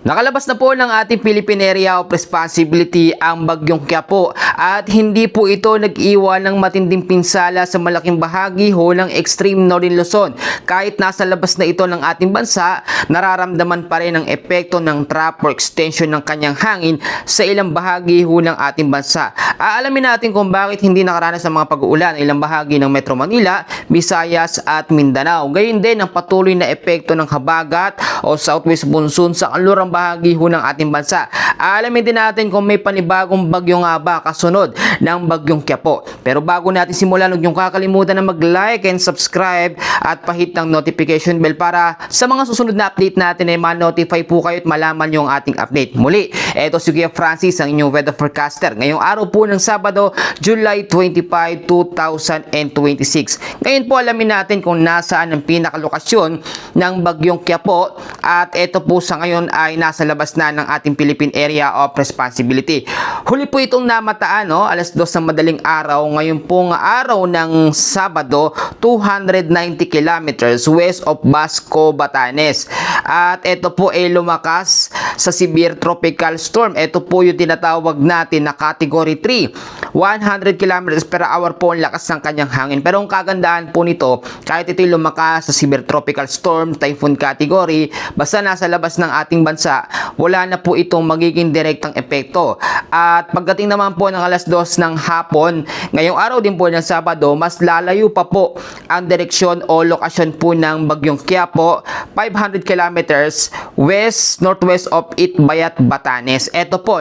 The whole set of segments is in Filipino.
Nakalabas na po ng ating Philippine Area of Responsibility ang Bagyong Quiapo at hindi po ito nag-iwan ng matinding pinsala sa malaking bahagi ho ng extreme northern Luzon. Kahit nasa labas na ito ng ating bansa, nararamdaman pa rin ang epekto ng trough or extension ng kanyang hangin sa ilang bahagi ho ng ating bansa. Aalamin natin kung bakit hindi nakaranas ng mga pag-uulan sa ilang bahagi ng Metro Manila, Visayas at Mindanao. Gayon din ang patuloy na epekto ng habagat o southwest monsoon sa kanlurang bahagi ho ng ating bansa. Alamin din natin kung may panibagong bagyo nga ba kasunod ng Bagyong Quiapo. Pero bago natin simulan, huwag niyong kakalimutan na mag-like and subscribe at pahit ng notification bell para sa mga susunod na update natin ay ma-notify po kayo at malaman yung ating update. Muli, eto si Kuya Francis, ang inyong weather forecaster. Ngayong araw po ng Sabado, July 25, 2026. Ngayon po alamin natin kung nasaan ang pinakalokasyon ng Bagyong Quiapo at eto po sa ngayon ay nasa labas na ng ating Philippine Area of Responsibility. Huli po itong namataan, alas 2 ng madaling araw, ngayon pong araw ng Sabado, 290 kilometers west of Basco, Batanes. At ito po ay lumakas sa severe tropical storm. Ito po yung tinatawag natin na Category 3. 100 kilometers per hour po ang lakas ng kanyang hangin. Pero ang kagandahan po nito, kahit ito yung lumakas sa severe tropical storm, typhoon category, basta nasa labas ng ating bansa, wala na po itong magiging direktang epekto. At pagdating naman po ng alas 2 ng hapon, ngayong araw din po ng Sabado, mas lalayo pa po ang direksyon o lokasyon po ng Bagyong Quiapo, 500 kilometers west-northwest of Itbayat, Batanes. Ito po,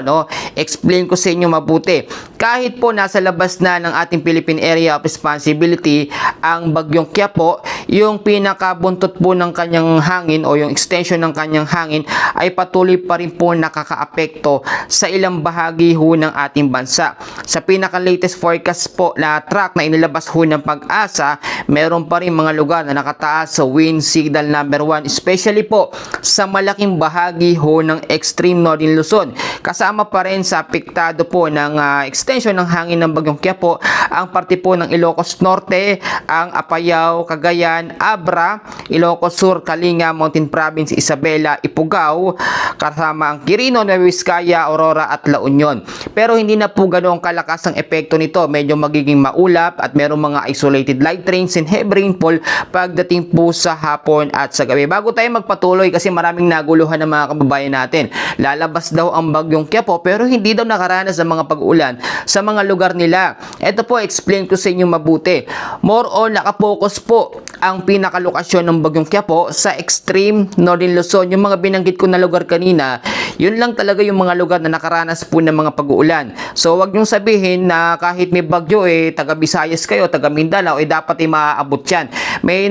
explain ko sa inyo mabuti. Kahit po nasa labas na ng ating Philippine Area of Responsibility ang Bagyong Quiapo, yung pinakabuntot po ng kanyang hangin o yung extension ng kanyang hangin ay patuloy pa rin po nakakaapekto sa ilang bahagi ho ng ating bansa. Sa pinaka-latest forecast po na track na inilabas ho ng Pag-asa, meron pa rin mga lugar na nakataas sa wind signal number 1, especially po sa malaking bahagi ho ng extreme northern Luzon. Kasama pa rin sa apektado po ng extension ng hangin ng Bagyong Quiapo ang parte po ng Ilocos Norte, ang Apayao, Cagayan, Abra, Ilocos Sur, Kalinga, Mountain Province, Isabela, Ifugao, kasama ang Quirino, Nueva Vizcaya, Aurora at La Union. Pero hindi na po ganoong kalakas ang epekto nito. Medyo magiging maulap at merong mga isolated light rains and heavy rainfall pagdating po sa hapon at sa gabi. Bago tayo magpatuloy, kasi maraming naguluhan ng mga kababayan natin, lalabas daw ang Bagyong Quiapo pero hindi daw nakaranas ng mga pag-ulan sa mga lugar nila. Ito po, explain ko sa inyo mabuti. More on nakapokus po ang pinakalokasyon ng Bagyong Quiapo sa extreme northern Luzon. Yung mga binanggit ko na lugar kanina, yun lang talaga yung mga lugar na nakaranas po ng mga pag-uulan. So wag niyong sabihin na kahit may bagyo taga Visayas kayo, taga Mindanao, dapat maaabot yan. May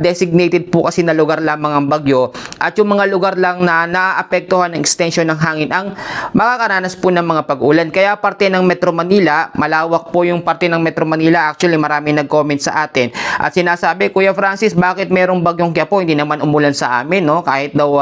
designated po kasi na lugar lamang ang bagyo at yung mga lugar lang na naapektuhan ng extension ng hangin ang makakaranas po ng mga pag-ulan. Kaya parte ng Metro Manila, malawak po yung parte ng Metro Manila. Actually, marami nag-comment sa atin at sinasabi, Kuya Francis, bakit merong Bagyong Quiapo? Hindi naman umulan sa amin, kahit daw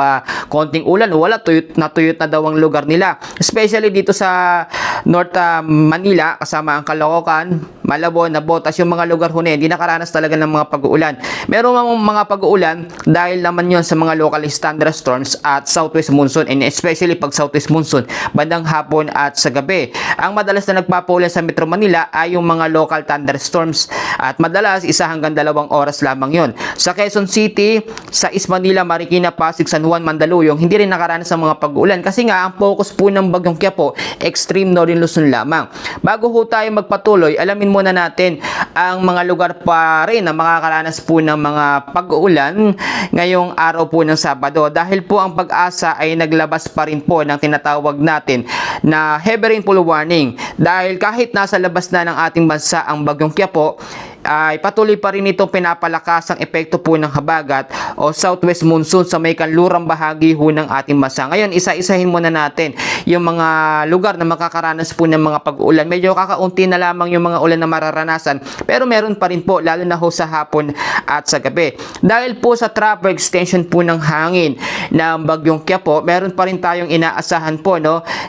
konting ulan, wala, tuyot na daw ang lugar nila. Especially dito sa North Manila, kasama ang Caloocan, Malabon, Nabotas, yung mga lugar ho na hindi nakaranas talaga ng mga pag-uulan. Meron mga pag-uulan dahil naman yon sa mga local thunderstorms at southwest monsoon, and especially pag southwest monsoon, bandang hapon at sa gabi. Ang madalas na nagpapaulan sa Metro Manila ay yung mga local thunderstorms at madalas 1 hanggang 2 oras lamang yon. Sa Quezon City, sa East Manila, Marikina, Pasig, San Juan, Mandaluyong, hindi rin nakaranas ng mga pag-uulan kasi nga ang focus po ng Bagyong Quiapo, extreme northern Luzon lamang. Bago ho tayo magpatuloy, alamin muna natin ang mga lugar pa rin na makakaranas po ng mga pag-uulan ngayong araw po ng Sabado, dahil po ang Pag-asa ay naglabas pa rin po ng tinatawag natin na heavy rainfall warning, dahil kahit nasa labas na ng ating bansa ang Bagyong Quiapo, ay patuloy pa rin itong pinapalakas ang epekto po ng habagat o southwest monsoon sa may kanlurang bahagi ho ng ating bansa. Ngayon, isa-isahin muna natin yung mga lugar na makakaranas po ng mga pag-ulan. Medyo kakaunti na lamang yung mga ulan na mararanasan, pero meron pa rin po, lalo na ho sa hapon at sa gabi. Dahil po sa trough extension po ng hangin ng Bagyong Quiapo, meron pa rin tayong inaasahan po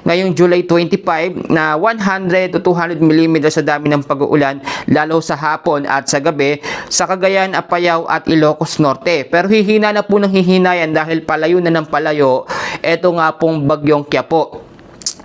ngayong July 25 na 100 to 200 mm sa dami ng pag-uulan, lalo sa hapon at sa gabi sa Cagayan, Apayao at Ilocos Norte. Pero hihina na po ng hihina yan dahil palayo na ng palayo ito nga pong bagyong Qiapo.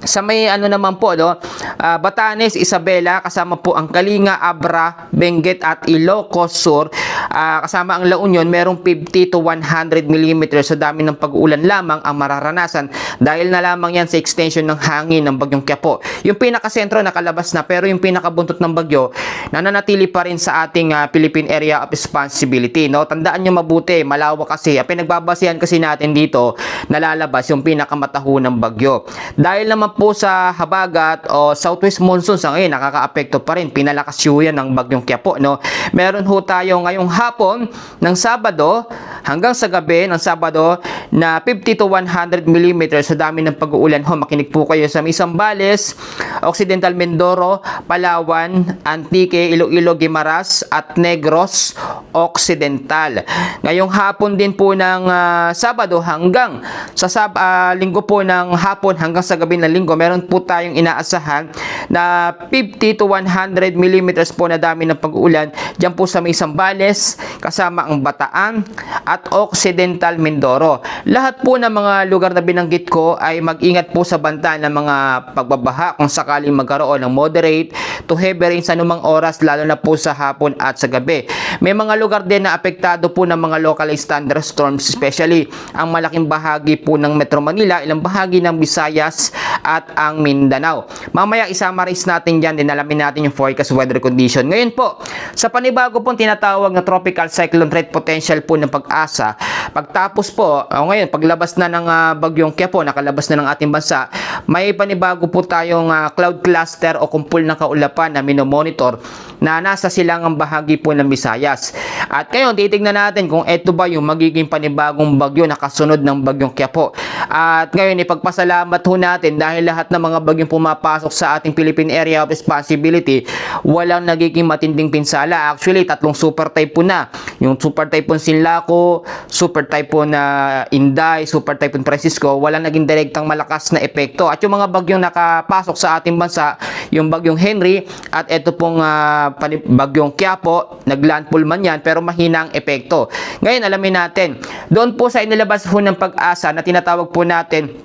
Sa may ano naman po, no, Batanes, Isabela, kasama po ang Kalinga, Abra, Benguet at Ilocos Sur, kasama ang La Union, merong 50 to 100 mm sa dami ng pag-uulan lamang ang mararanasan dahil na lamang yan sa extension ng hangin ng bagyong Qiapo. Yung pinakasentro nakalabas na, pero yung pinakabuntot ng bagyo nananatili pa rin sa ating Philippine Area of Responsibility, no? Tandaan nyo mabuti, malawak kasi, pinagbabasihan kasi natin dito nalalabas yung pinakamatahon ng bagyo. Dahil naman po sa habagat o southwest monsoon sa ngayon, nakakaapekto pa rin, pinalakas yan ng bagyong Qiapo, no? Meron ho tayo ngayong hapon ng Sabado hanggang sa gabi ng Sabado na 50 to 100 mm sa dami ng pag-uulan ho. Makinig po kayo sa Zambales, Occidental Mindoro, Palawan, Antique, Iloilo, Guimaras at Negros Occidental. Ngayong hapon din po ng Sabado hanggang sa linggo po ng hapon hanggang sa gabi ng linggo, meron po tayong inaasahan na 50 to 100 mm po na dami ng pag-uulan dyan po sa Zambales, kasama ang Bataan at Occidental Mindoro. Lahat po ng mga lugar na binanggit ko ay mag-ingat po sa banta ng mga pagbabaha kung sakaling magkaroon ng moderate to heavy rain sa anumang oras, lalo na po sa hapon at sa gabi. May mga lugar din na apektado po ng mga localized thunderstorms, especially ang malaking bahagi po ng Metro Manila, ilang bahagi ng Visayas at ang Mindanao. Mamaya isamaris natin dyan, din alamin natin yung forecast weather condition. Ngayon po, sa panibago pong tinatawag na tropical cyclone threat potential po ng Pag-asa, pagtapos po, ngayon, paglabas na ng bagyong Qiapo, nakalabas na ng ating bansa, may panibago po tayong cloud cluster o kumpul ng kaulapan na minomonitor na nasa silangang bahagi po ng Visayas. At ngayon, titignan natin kung ito ba yung magiging panibagong bagyo na kasunod ng bagyong Qiapo. At ngayon, ipagpasalamat ho natin dahil lahat ng mga bagyong pumapasok sa ating Philippine Area of Responsibility, walang nagiging matinding pinsala. Actually, 3 super typhoon na. Yung super typhoon Sinlaco, super typhoon Inday, super typhoon Francisco, walang naging direktang malakas na epekto. At yung mga bagyong nakapasok sa ating bansa, yung bagyong Henry at ito pong bagyong Qiapo, naglandfall man yan pero mahina ang epekto. Ngayon, alamin natin, doon po sa inilabas ho ng Pag-asa na tinatawag po natin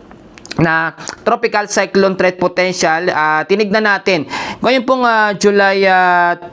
na tropical cyclone threat potential, tinignan natin ngayon pong July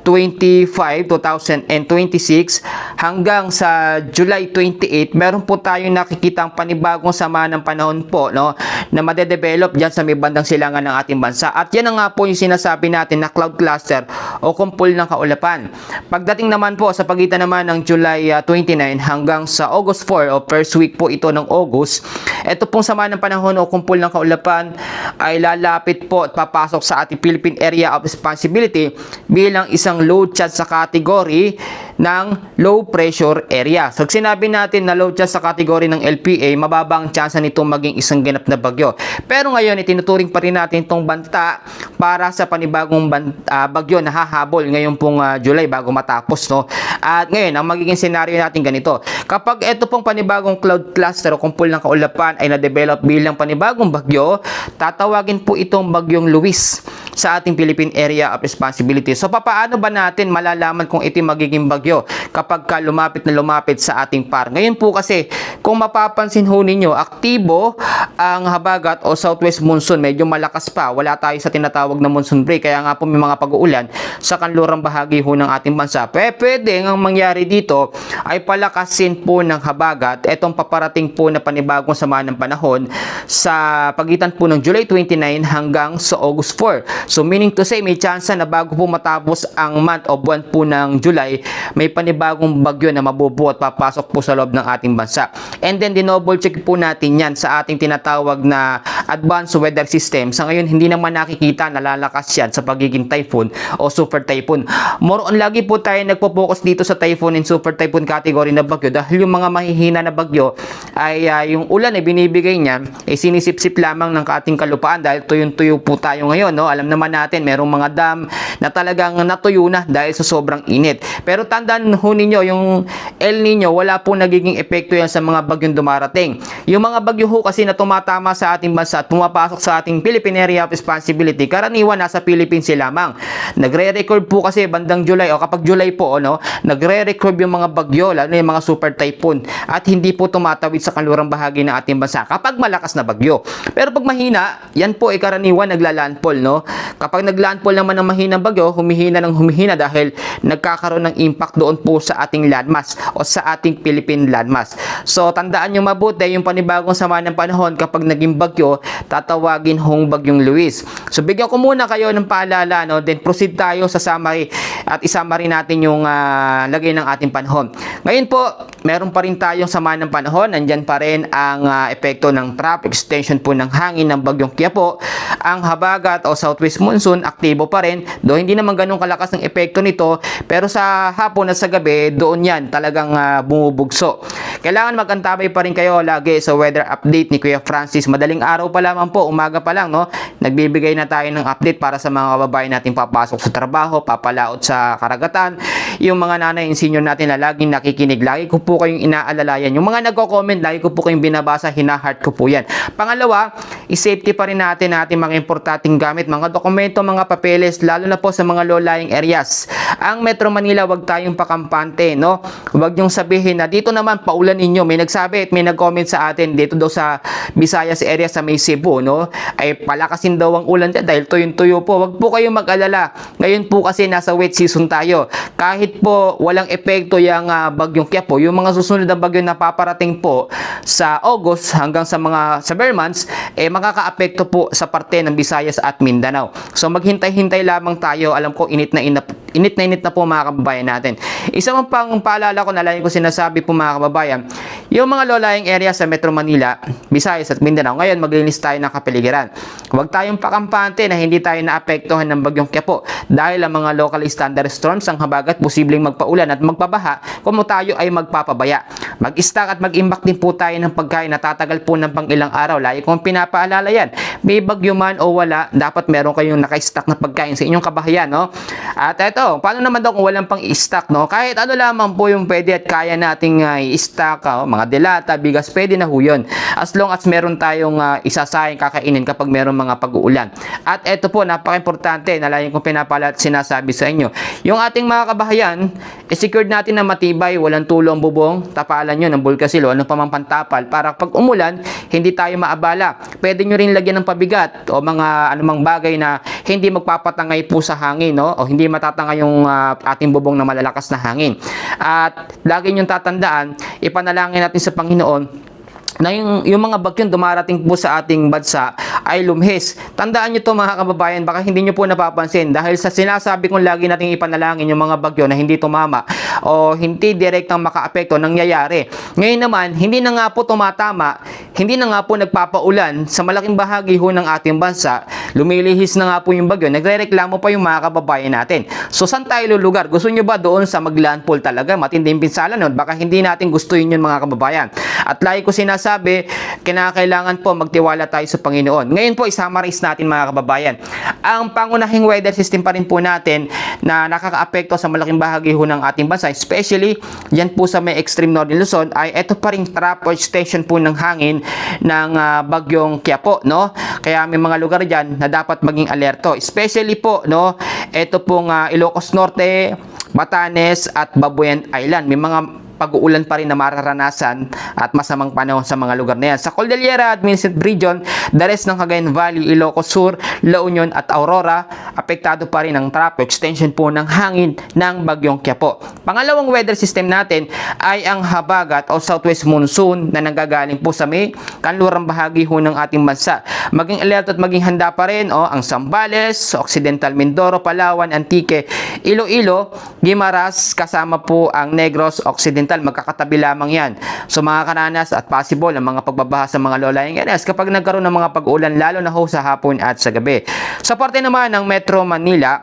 25, 2026 hanggang sa July 28, meron po tayong nakikitang panibagong sama ng panahon po, no, na madedevelop dyan sa may bandang silangan ng ating bansa. At yan nga po yung sinasabi natin na cloud cluster o kumpul ng kaulapan. Pagdating naman po sa pagitan naman ng July 29 hanggang sa August 4 o first week po ito ng August, ito pong sama ng panahon o kumpul ng kaulapan ay lalapit po at papasok sa ating Philippine Area of Responsibility bilang isang low chance sa category ng low pressure area. So, sinabi natin na low chance sa category ng LPA, mababa ang chance nitong maging isang ganap na bagyo. Pero ngayon, itinuturing pa rin natin itong banta para sa panibagong bagyo na hahabol ngayon pong July bago matapos, no? At ngayon, ang magiging senaryo natin ganito. Kapag ito pong panibagong cloud cluster o kumpul ng kaulapan ay na-develop bilang panibagong bagyo, tatawagin po itong bagyong Luis sa ating Philippine Area of Responsibility. So, papaano ba natin malalaman kung ito magiging bagyo kapag lumapit na lumapit sa ating par? Ngayon po kasi, kung mapapansin ho ninyo, aktibo ang habagat o southwest monsoon. Medyo malakas pa. Wala tayo sa tinatawag na monsoon break. Kaya nga po may mga pag-uulan sa kanlurang bahagi ho ng ating bansa. Pwede ang mangyari dito ay palakasin po ng habagat etong paparating po na panibagong sama ng panahon sa pagitan po ng July 29 hanggang sa August 4. So, meaning to say, may chance na bago po matapos ang month o buwan po ng July, may panibagong bagyo na mabubuo at papasok po sa loob ng ating bansa. And then, dinouble check po natin yan sa ating tinatawag na advanced weather system. Sa ngayon, hindi naman nakikita na lalakas yan sa pagiging typhoon o super typhoon. More on, lagi po tayo nagpo-focus dito sa typhoon and super typhoon category na bagyo dahil yung mga mahihina na bagyo ay yung ulan ay binibigay niya ay sinisip-sip lamang ng ating kalupaan dahil tuyong-tuyo po tayo ngayon, no? Alam naman natin, merong mga dam na talagang natuyo na dahil sa sobrang init. Pero tandaan ho ninyo, yung El Nino, wala po nagiging epekto yan sa mga bagyong dumarating. Yung mga bagyo ho kasi na tumatama sa ating bansa at pumapasok sa ating Philippine Area of Responsibility, karaniwan nasa Philippines lamang. Nagre-record po kasi bandang July o kapag July po, nagre-record yung mga bagyo, lalo na yung mga super typhoon, at hindi po tumatawid sa kanlurang bahagi ng ating bansa kapag malakas na bagyo. Pero pag mahina, yan po ay karaniwan nagla-landfall, Kapag naglandfall naman ng mahinang bagyo, humihina ng humihina dahil nagkakaroon ng impact doon po sa ating landmass o sa ating Philippine landmass. So, tandaan nyo mabuti, yung panibagong sama ng panahon kapag naging bagyo, tatawagin hong bagyong Luis. So, bigyan ko muna kayo ng paalala, then proceed tayo sa summary at isama rin natin yung lagay ng ating panahon. Ngayon po, meron pa rin tayong sama ng panahon. Nandyan pa rin ang epekto ng trough extension po ng hangin ng bagyong Quiapo. Ang habagat o southwest monsoon, aktibo pa rin. Doon hindi naman ganun kalakas ng epekto nito, pero sa hapon at sa gabi, doon yan talagang bumubugso. Kailangan mag-antabay pa rin kayo lagi sa weather update ni Kuya Francis. Madaling araw pa lamang po, umaga pa lang, nagbibigay na tayo ng update para sa mga kababayan natin papasok sa trabaho, papalaot sa karagatan, yung mga nanay and senior natin na laging nakikinig. Lagi ko po kayong inaalalayan. Yung mga nagko-comment, lagi ko po kayong binabasa, hina-heart ko po yan. Pangalawa, i-safety pa rin natin mga importanteng gamit, mga dokumento, mga papeles, lalo na po sa mga low-lying areas. Ang Metro Manila, wag tayong pakampante, Wag niyong sabihin na dito naman paulan inyo. May nagsabi at may nag-comment sa atin dito daw sa Visayas area sa may Cebu, ay palakasin daw ang ulan dyan dahil tuyong-tuyo po. Wag po kayong mag-alala. Ngayon po kasi nasa wet season tayo. Kahit po walang epekto yung bagyong Quiapo, yung mga susunod na bagyo na paparating po sa August hanggang sa mga summer months, makaka-apekto po sa parte ng Visayas at Mindanao. So maghintay-hintay lamang tayo. Alam ko init na init na po mga kababayan natin. Isa pang paalala ko na lagi ko sinasabi po mga kababayan, yung mga low-lying area sa Metro Manila, Visayas at Mindanao, ngayon maglinis tayo ng kapaligiran. Huwag tayong pakampante na hindi tayo naapektuhan ng bagyong Quiapo dahil ang mga local thunderstorms ang habagat posibleng magpaulan at magpabaha kung tayo ay magpapabaya. Mag-stock at mag-imbak din po tayo ng pagkain na tatagal po ng pang ilang araw. Lagi kong pinapaalala yan. May bagyo man o wala, dapat meron kayong naka-stock na pagkain sa inyong kabahayan, At eto, paano naman daw kung walang pang i-stock, Kahit ano lamang po yung pwede at kaya nating i-stock, mga delata, bigas, pwede na ho yun. As long as meron tayong isasayang kakainin kapag meron mga pag-uulan. At eto po, napaka-importante na lagi kong pinapaalala at sinasabi sa inyo. Yung ating mga kabahayan, secured natin na matibay, walang tulo ang bubong, tapalan nyo ng bulkasil o anong pamampantapal para pag umulan, hindi tayo maabala. Pwede nyo rin lagyan ng pabigat o mga anumang bagay na hindi magpapatangay po sa hangin, o hindi matatangay yung ating bubong na malalakas na hangin. At lagi nyo tatandaan, ipanalangin natin sa Panginoon na yung mga bagyong dumarating po sa ating bansa ay lumhis. Tandaan nyo to mga kababayan, baka hindi nyo po napapansin dahil sa sinasabi kong lagi nating ipanalangin yung mga bagyo na hindi tumama o hindi direktang makaapekto nangyayari. Ngayon naman, hindi na nga po tumatama, hindi na nga po nagpapaulan sa malaking bahagi ho ng ating bansa, lumilihis na nga po yung bagyo, nagrereklamo pa yung mga kababayan natin. So saan tayo lulugar? Gusto nyo ba doon sa maglandfall talaga? Matinding pinsala nun? Baka hindi natin gusto yun mga kababayan. At lagi ko sinasabi, kinakailangan po magtiwala tayo sa Panginoon. Ngayon po, i-summarize natin mga kababayan. Ang pangunahing weather system pa rin po natin na nakakaapekto sa malaking bahagi ho ng ating bansa, especially yan po sa may extreme northern Luzon, ay ito pa rin trough extension po ng hangin ng bagyong Quiapo, Kaya may mga lugar dyan na dapat maging alerto. Especially po, ito pong Ilocos Norte, Batanes at Babuyan Island. May mga pag-uulan pa rin na mararanasan at masamang panahon sa mga lugar na yan. Sa Cordillera Administrative Region, the rest ng Cagayan Valley, Ilocos Sur, La Union at Aurora, apektado pa rin ang trough extension po ng hangin ng bagyong Quiapo. Pangalawang weather system natin ay ang habagat o southwest monsoon na nanggagaling po sa may kanlurang bahagi ho ng ating bansa. Maging alert at maging handa pa rin ang Zambales, Occidental Mindoro, Palawan, Antique, Iloilo, Guimaras, kasama po ang Negros Occidental Occidental, magkakatabi lamang yan. So mga karanas at possible ang mga pagbabaha sa mga low-lying areas kapag nagkaroon ng mga pag-ulan lalo na ho sa hapon at sa gabi. Sa parte naman ng Metro Manila,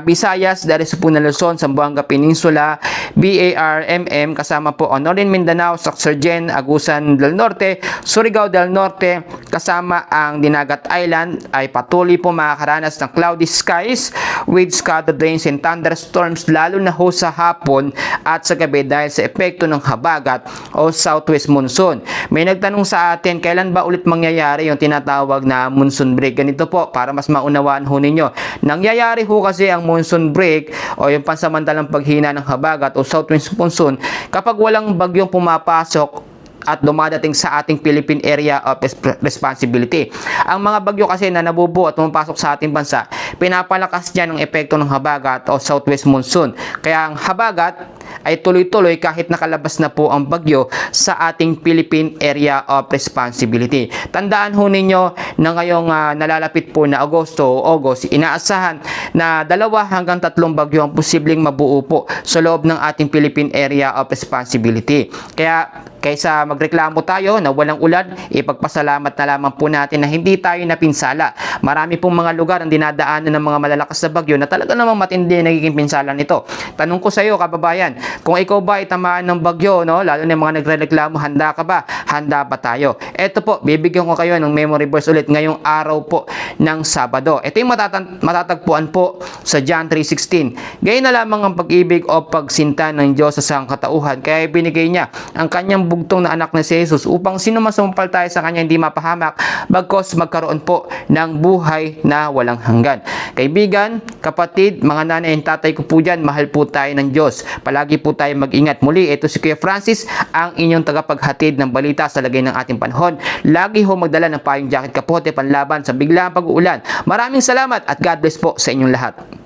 Visayas, dari sa Puna, Luzon, Zamboanga Peninsula, BAR-MM, kasama po ang Northern Mindanao, Saxargen, Agusan del Norte, Surigao del Norte, kasama ang Dinagat Island ay patuloy po makakaranas ng cloudy skies with scattered rains and thunderstorms lalo na ho sa hapon at sa gabi dahil sa epekto ng habagat o southwest monsoon. May nagtanong sa atin, kailan ba ulit mangyayari yung tinatawag na monsoon break? Ganito po, para mas maunawaan ho ninyo. Nangyayari ho kasi ang monsoon break o yung pansamantalang paghina ng habagat o southwest monsoon kapag walang bagyong pumapasok at dumadating sa ating Philippine Area of Responsibility. Ang mga bagyo kasi na nabubuo at pumapasok sa ating bansa, pinapalakas niya ng epekto ng habagat o southwest monsoon. Kaya ang habagat ay tuloy-tuloy kahit nakalabas na po ang bagyo sa ating Philippine Area of Responsibility. Tandaan ho ninyo na ngayong nalalapit po na Agosto o August, inaasahan na 2 hanggang 3 bagyo ang posibleng mabuo po sa loob ng ating Philippine Area of Responsibility. Kaya kaysa magreklamo tayo na walang ulan, ipagpasalamat na lamang po natin na hindi tayo napinsala. Marami pong mga lugar ang dinadaanan ng mga malalakas na bagyo na talaga namang matindi nagiging pinsala nito. Tanong ko sa iyo, kababayan, kung ikaw ba ay tamaan ng bagyo, no? Lalo na yung mga nagrereklamo, handa ka ba? Handa ba tayo? Ito po, bibigyan ko kayo ng memory verse ulit ngayong araw po ng Sabado. Ito yung matatagpuan po sa John 3:16. Gayon na lamang ang pag-ibig o pagsinta ng Diyos sa sangkatauhan, kaya binigay niya ang kanyang bugtong na anak na si Jesus upang sino man sumampalataya sa kanya hindi mapahamak bagkos magkaroon po ng buhay na walang hanggan. Kaibigan, kapatid, mga nanay at tatay ko po dyan, mahal po tayo ng Diyos. Palagi po tayo mag-ingat. Muli, ito si Kuya Francis, ang inyong tagapaghatid ng balita sa lagay ng ating panahon. Lagi ho magdala ng payong jacket kapote panlaban sa biglaang pag-uulan. Maraming salamat at God bless po sa inyong lahat.